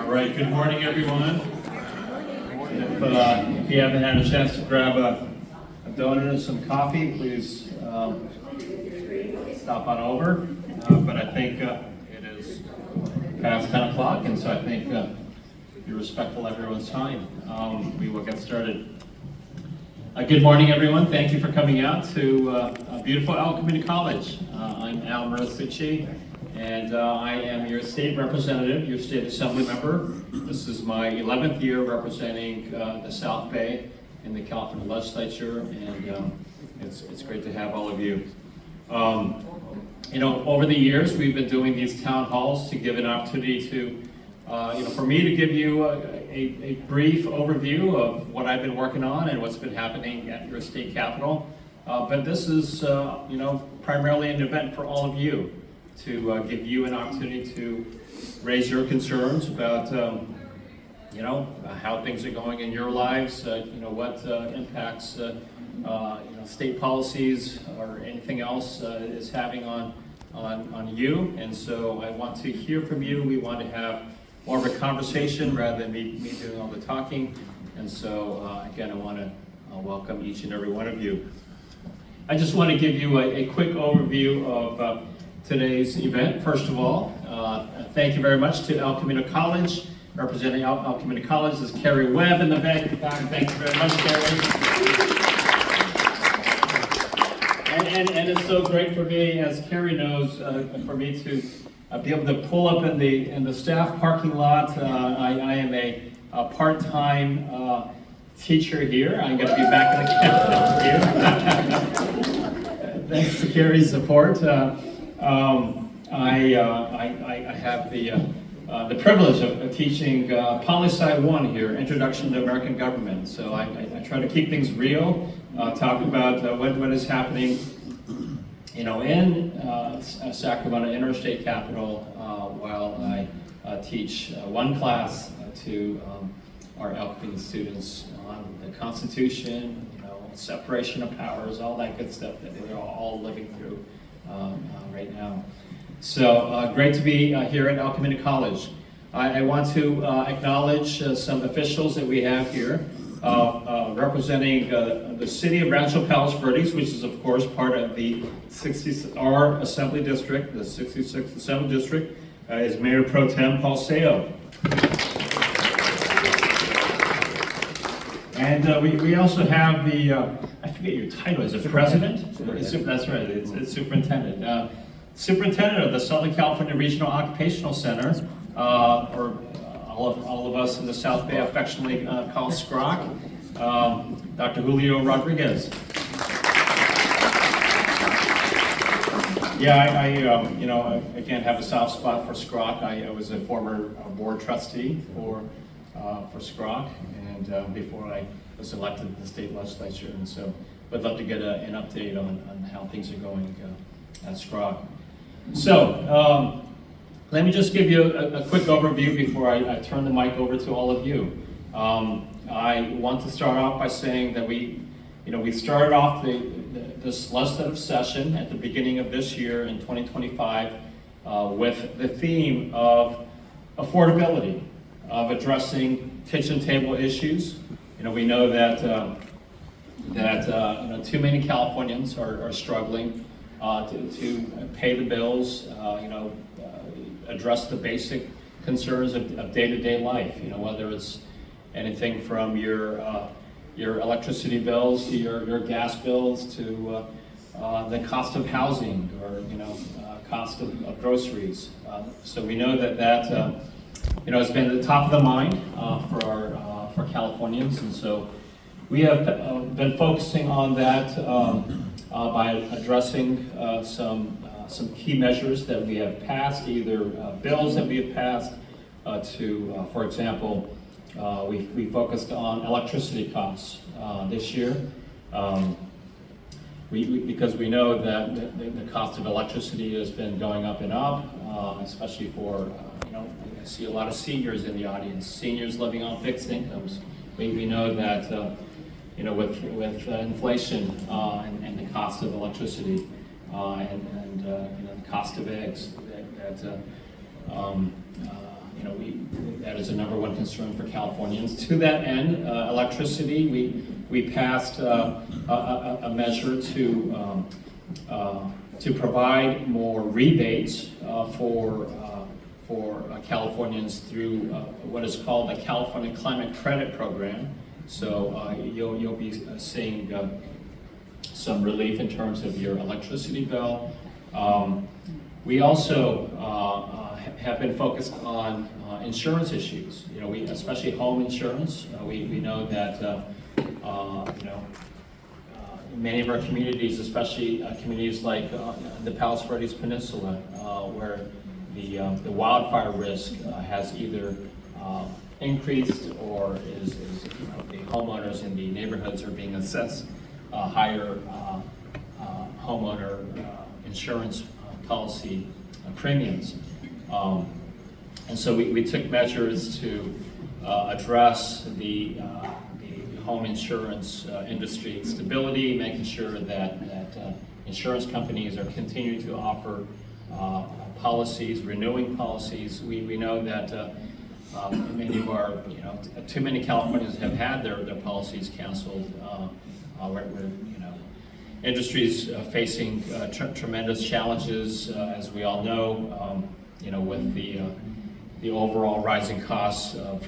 All right, good morning, everyone. If you haven't had a chance to grab a donut and some coffee, please stop on over. But I think it is past 10 o'clock, and so I think be respectful of everyone's time. We will get started. Good morning, everyone. Thank you for coming out to beautiful Camino College. I'm Al Muratsuchi, and I am your state representative, your state assembly member. This is my 11th year representing the South Bay in the California legislature, and it's great to have all of you. Over the years, we've been doing these town halls to give an opportunity to, for me to give you a brief overview of what I've been working on and what's been happening at your state capitol. But this is, primarily an event for all of you to give you an opportunity to raise your concerns about, how things are going in your lives, what impacts, state policies or anything else is having on you. And so I want to hear from you. We want to have more of a conversation rather than me doing all the talking. And so again, I want to welcome each and every one of you. I just want to give you a quick overview of today's event. First of all, thank you very much to Camino College. Representing Camino College is Carrie Webb in the back. Thank you very much, Carrie. And it's so great for me, as Carrie knows, for me to be able to pull up in the staff parking lot. I am a part-time teacher here. I'm going to be back in the campus. Thanks to Carrie's support. I have the privilege of teaching Poli-Sci 1 here, Introduction to American Government. So I try to keep things real, talk about what is happening, in Sacramento Interstate Capitol, while I teach one class to our Camino students on the Constitution, separation of powers, all that good stuff that they're all living through right now. So great to be here at Camino College. I want to acknowledge some officials that we have here representing the city of Rancho Palos Verdes, which is of course part of the our Assembly District, the 66th Assembly District, is Mayor Pro Tem Paul Seo. And we also have the, I forget your title, is it President? That's right, it's Superintendent. Superintendent of the Southern California Regional Occupational Center, or all of us in the South Bay affectionately call SCROC, Dr. Julio Rodriguez. Yeah, I again have a soft spot for SCROC. I was a former board trustee for SCROC, and before I was elected to the state legislature, and so would love to get an update on how things are going at SCROC. So let me just give you a quick overview before I turn the mic over to all of you. I want to start off by saying that we started off this legislative session at the beginning of this year in 2025 with the theme of affordability, of addressing kitchen table issues. We know that too many Californians are struggling to pay the bills, address the basic concerns of day-to-day life. Whether it's anything from your electricity bills to your gas bills to the cost of housing or cost of groceries. So we know that has been at the top of the mind for Californians, and so we have been focusing on that by addressing some key measures that we have passed, either bills that we have passed to, for example, we focused on electricity costs this year because we know that the cost of electricity has been going up and up, especially for, I see a lot of seniors in the audience, seniors living on fixed incomes. We know that, with inflation and the cost of electricity and the cost of eggs, that that is a number one concern for Californians. To that end, electricity, we passed a measure to provide more rebates for Californians through what is called the California Climate Credit Program. So you'll be seeing some relief in terms of your electricity bill. We also have been focused on insurance issues. Especially home insurance. We know that many of our communities, especially communities like the Palos Verdes Peninsula, where the wildfire risk has either increased or is the homeowners in the neighborhoods are being assessed higher homeowner insurance policy premiums. And so we took measures to address the home insurance industry stability, making sure that insurance companies are continuing to offer policies, renewing policies. We know that many of our, too many Californians have had their policies canceled. Where industries facing tremendous challenges, as we all know, with the overall rising costs of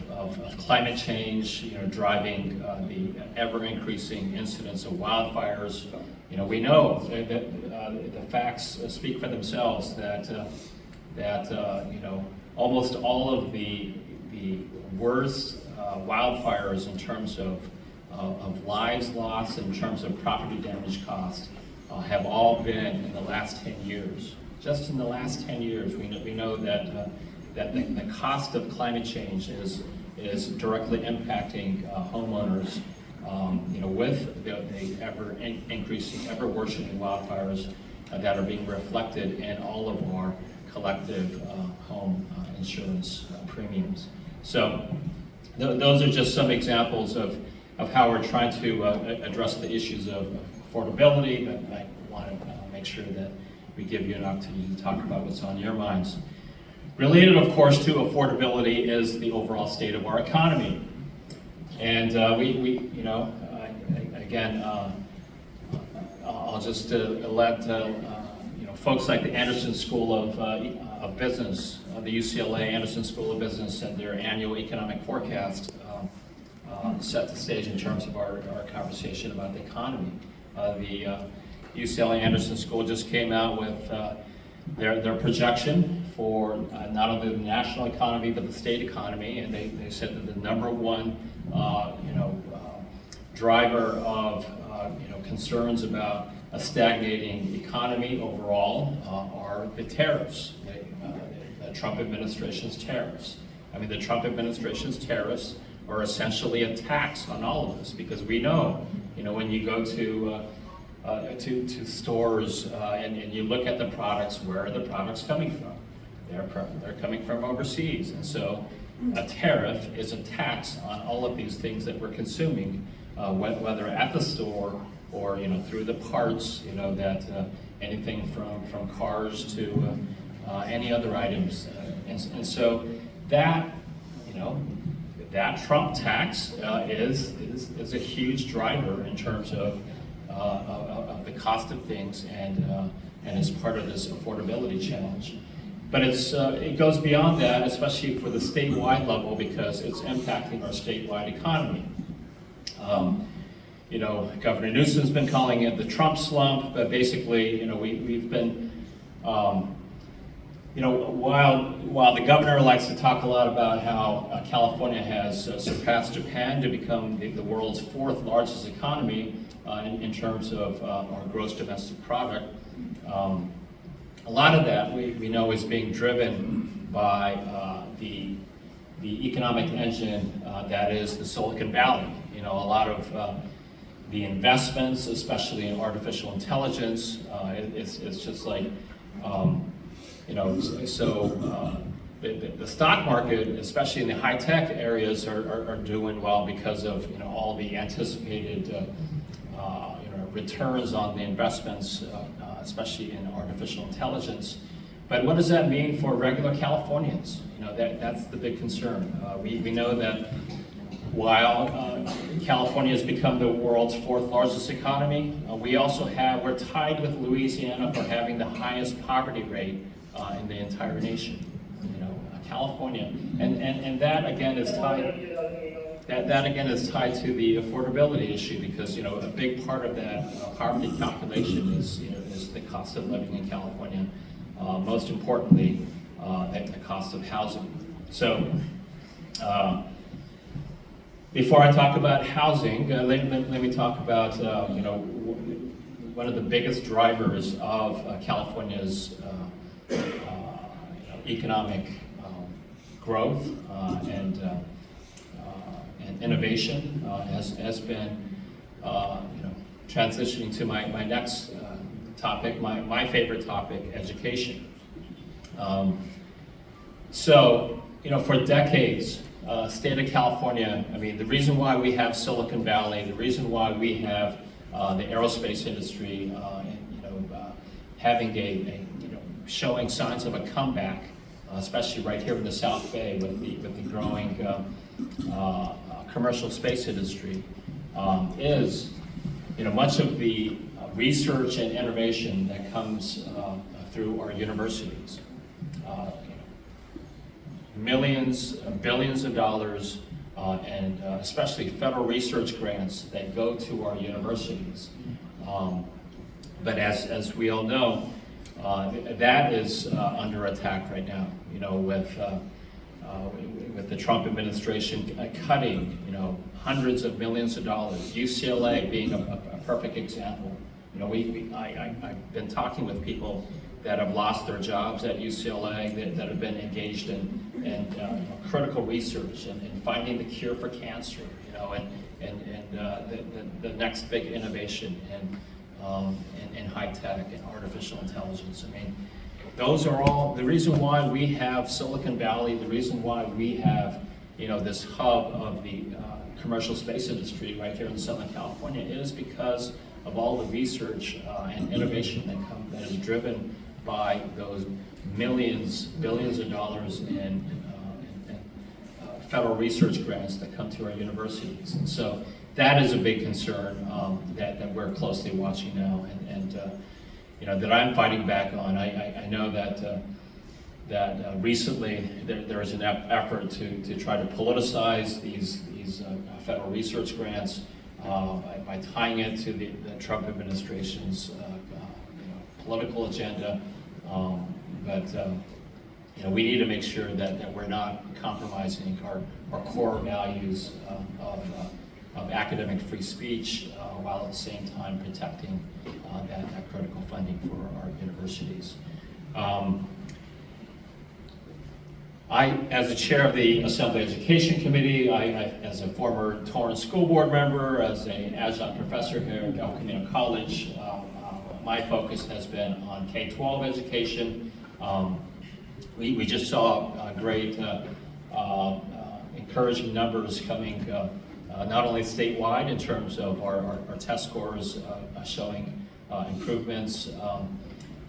climate change, driving the ever-increasing incidence of wildfires. We know that the facts speak for themselves that almost all of the worst wildfires in terms of lives lost, in terms of property damage costs, have all been in the last 10 years. Just in the last 10 years, we know that the cost of climate change is directly impacting homeowners, with the ever-increasing, ever-worsening wildfires that are being reflected in all of our collective home insurance premiums. So those are just some examples of how we're trying to address the issues of affordability, but I want to make sure that we give you an opportunity to talk about what's on your minds. Related, of course, to affordability is the overall state of our economy. And I'll just let folks like the Anderson School of Business, the UCLA Anderson School of Business, and their annual economic forecast set the stage in terms of our conversation about the economy. The UCLA Anderson School just came out with their projection for not only the national economy but the state economy, and they said that the number one driver of concerns about a stagnating economy overall are the tariffs, the Trump administration's tariffs. I mean, the Trump administration's tariffs are essentially a tax on all of us, because we know, when you go to stores and you look at the products, where are the products coming from? They're coming from overseas, and so a tariff is a tax on all of these things that we're consuming, whether at the store or through the parts, that anything from cars to any other items, and so that that Trump tax is a huge driver in terms of the cost of things, and is part of this affordability challenge. But it goes beyond that, especially for the statewide level, because it's impacting our statewide economy. Governor Newsom's been calling it the Trump slump, but basically, we've been, while the governor likes to talk a lot about how California has surpassed Japan to become the world's fourth largest economy in terms of our gross domestic product, a lot of that we know is being driven by the economic engine that is the Silicon Valley. A lot of the investments, especially in artificial intelligence, it's just like, the stock market, especially in the high-tech areas, are doing well because of all the anticipated returns on the investments, especially in artificial intelligence. But what does that mean for regular Californians? That's the big concern. We know that while California has become the world's fourth largest economy, we're tied with Louisiana for having the highest poverty rate in the entire nation. California, and that again is tied. That again is tied to the affordability issue, because a big part of that poverty calculation is the cost of living in California. Most importantly, the cost of housing. So, before I talk about housing, let me talk about one of the biggest drivers of California's economic growth and innovation has been transitioning to my next topic, my favorite topic, education. So for decades, state of California, the reason why we have Silicon Valley, the reason why we have the aerospace industry having showing signs of a comeback, especially right here in the South Bay with the growing commercial space industry, is much of the research and innovation that comes through our universities. Millions, billions of dollars, and especially federal research grants that go to our universities. But as we all know, that is under attack right now. With the Trump administration cutting, hundreds of millions of dollars. UCLA being a perfect example. I've been talking with people that have lost their jobs at UCLA, that have been engaged in critical research and finding the cure for cancer, and the next big innovation in high tech and artificial intelligence. Those are all the reason why we have Silicon Valley, the reason why we have this hub of the commercial space industry right here in Southern California, is because of all the research and innovation that is driven by those millions, billions of dollars in federal research grants that come to our universities. And so that is a big concern that we're closely watching now, and that I'm fighting back on. I know that recently there is an effort to try to politicize these federal research grants by tying it to the Trump administration's political agenda. But we need to make sure that we're not compromising our core values of academic free speech, while at the same time protecting that critical funding for our universities. As the chair of the Assembly Education Committee, as a former Torrance School Board member, as an adjunct professor here at Camino College, my focus has been on K-12 education. We just saw great encouraging numbers coming not only statewide in terms of our test scores showing improvements,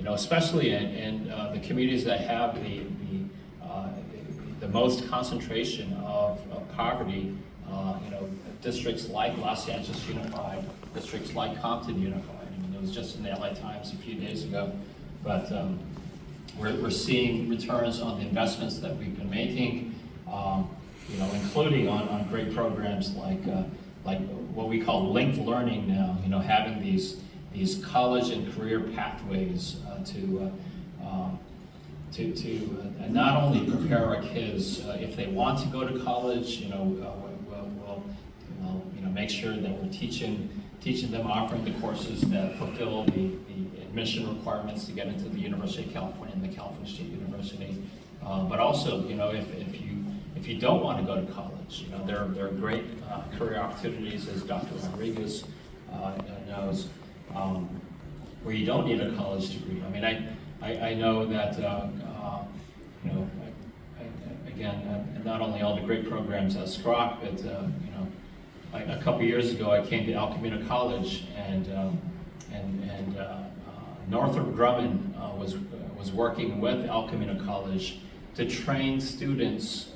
especially in the communities that have the most concentration of poverty. Districts like Los Angeles Unified, districts like Compton Unified. It was just in the LA Times a few days ago, but we're seeing returns on the investments that we've been making, including on great programs like what we call linked learning now. Having these college and career pathways to not only prepare our kids if they want to go to college. We'll make sure that we're teaching them, offering the courses that fulfill the admission requirements to get into the University of California and the California State University. But also, if you don't want to go to college, there are great career opportunities, as Dr. Rodriguez knows, where you don't need a college degree. I know that again, not only all the great programs at SCROC, but a couple years ago, I came to Camino College, and Northrop Grumman was working with El Camino College to train students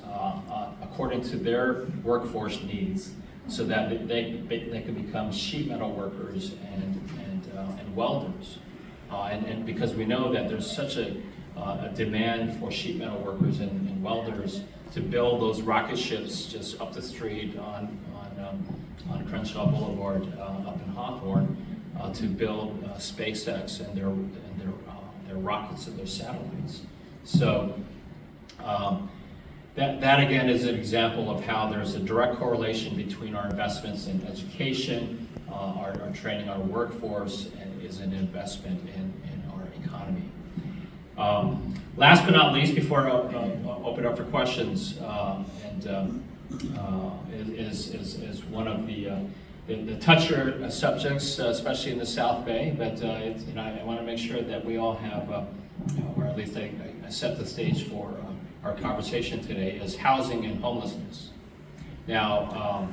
according to their workforce needs, so that they could become sheet metal workers and welders. And because we know that there's such a demand for sheet metal workers and welders to build those rocket ships just up the street on Crenshaw Boulevard up in Hawthorne, to build SpaceX and their rockets and their satellites. So that again is an example of how there's a direct correlation between our investments in education, our training our workforce, and is an investment in our economy. Last but not least, before I open up for questions, is one of the touchier subjects, especially in the South Bay. But I want to make sure that we all have, or at least I set the stage for our conversation today, is housing and homelessness. Now,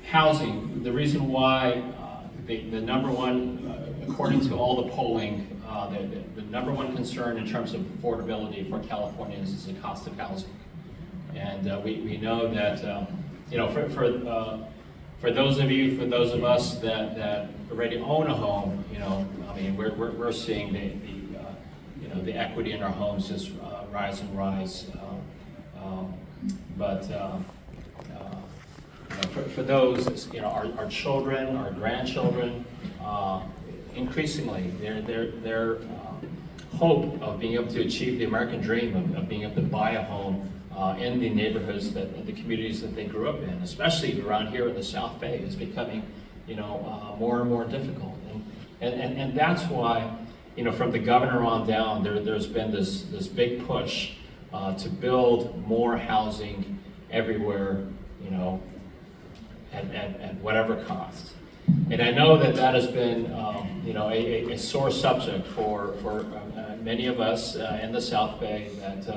housing. The reason why the number one, according to all the polling, the number one concern in terms of affordability for Californians is the cost of housing. And we know that for those of us that already own a home, I mean we're seeing the equity in our homes just rise and rise. But for those, our children, our grandchildren, increasingly their hope of being able to achieve the American dream of being able to buy a home in the neighborhoods the communities that they grew up in, especially around here in the South Bay, is becoming more and more difficult. And that's why, from the governor on down, there's been this big push to build more housing everywhere, at whatever cost. And I know that has been, a sore subject for many of us in the South Bay, that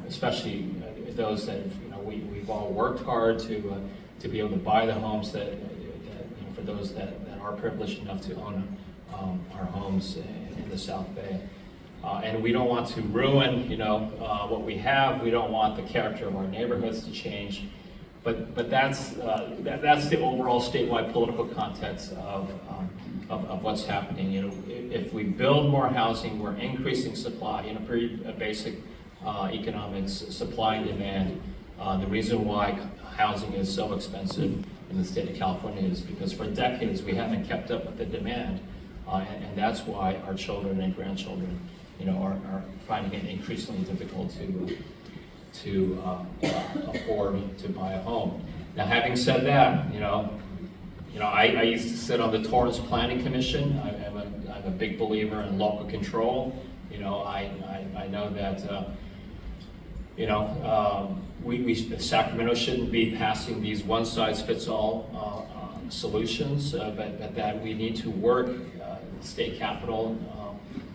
especially those that we've all worked hard to be able to buy the homes that for those that are privileged enough to own our homes in the South Bay. And we don't want to ruin, what we have. We don't want the character of our neighborhoods to change. But that's the overall statewide political context of what's happening. If we build more housing, we're increasing supply. Pretty basic economics, supply and demand. The reason why housing is so expensive in the state of California is because for decades we haven't kept up with the demand, and that's why our children and grandchildren, are finding it increasingly difficult to afford to buy a home. Now, having said that, I used to sit on the D-Torrance Planning Commission. I'm a big believer in local control. I know that Sacramento shouldn't be passing these one-size-fits-all solutions, but that we need to work. The state capital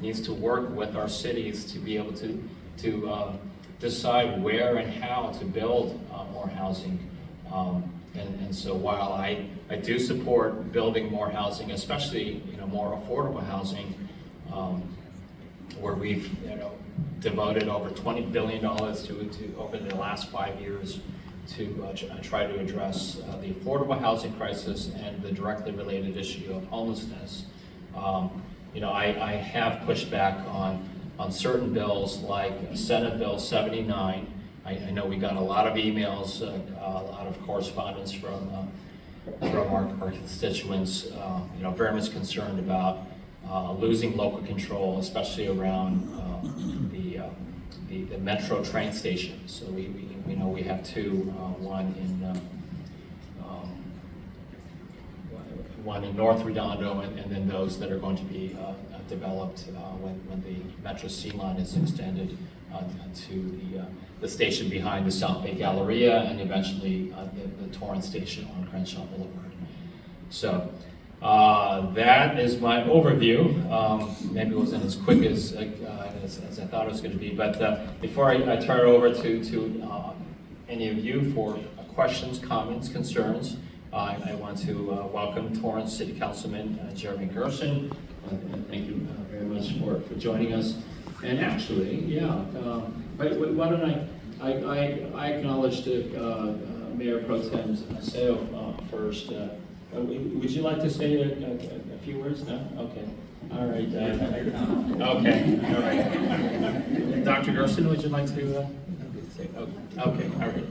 needs to work with our cities to be able to decide where and how to build more housing. And so while I do support building more housing, especially more affordable housing, where we've devoted over $20 billion to over the last 5 years to try to address the affordable housing crisis and the directly related issue of homelessness. I have pushed back on certain bills like Senate Bill 79. I know we got a lot of emails, a lot of correspondence from our constituents, very much concerned about losing local control, especially around the metro train stations. So we know we have two, one in North Redondo, and then those that are going to be developed when the Metro C line is extended to the station behind the South Bay Galleria, and eventually the Torrance station on Crenshaw Boulevard. So that is my overview. Maybe it wasn't as quick as I thought it was going to be, but before I turn it over to any of you for questions, comments, concerns, I want to welcome Torrance City Councilman Jeremy Gerson. Thank you very much for joining us. And actually, why don't I acknowledge the Mayor Pro Tem Seo first. Would you like to say a few words? No? Okay. All right. Okay. All right. Dr. Gerson, would you like to say? Okay. All right.